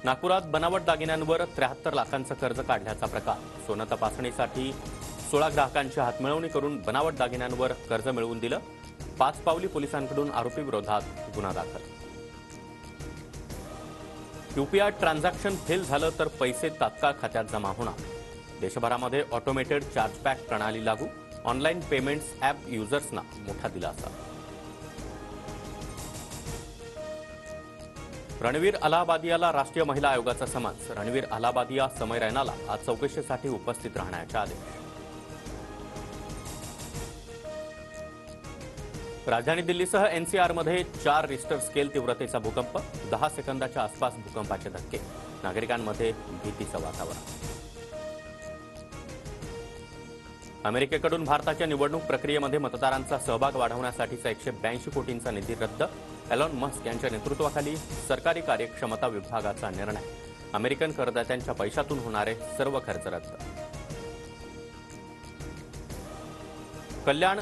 नागपुरात बनावट दागिन्यांवर 73 लाखांचं कर्ज काढल्याचा प्रकार. सोनं तपासणीसाठी 16 ग्राहकांची हातमिळवणी करून बनावट दागिन्यांवर कर्ज मिळवून दिलं. पाचपावली पोलिसांकडून आरोपी विरोधात गुन्हा दाखल. यूपीआय ट्रान्झॅक्शन फेल झालं तर पैसे तात्काळ खात्यात जमा होणार. देशभरामध्ये ऑटोमेटेड चार्जबॅक प्रणाली लागू. ऑनलाईन पेमेंट्स ॲप युजर्सना मोठा दिलासा. रणवीर अलाहाबादियाला राष्ट्रीय महिला आयोगाचा समन्स. रणवीर अलाहाबादिया समय रैनाला आज चौकशीसाठी उपस्थित राहण्याचे आदेश. राजधानी दिल्लीसह एनसीआरमध्ये 4 रिश्टर स्केल तीव्रतेचा भूकंप. 10 सेकंदाच्या आसपास भूकंपाचे धक्के. नागरिकांमध्ये भीतीचं वातावरण. अमेरिकेकडून भारताच्या निवडणूक प्रक्रियेमध्ये मतदारांचा सहभाग वाढवण्यासाठीचा 182 कोटींचा निधी रद्द. एलॉन मस्क यांच्या नेतृत्वाखाली सरकारी कार्यक्षमता विभागाचा निर्णय. अमेरिकन करदात्यांच्या पैशातून होणारे सर्व खर्च रद्द. कल्याण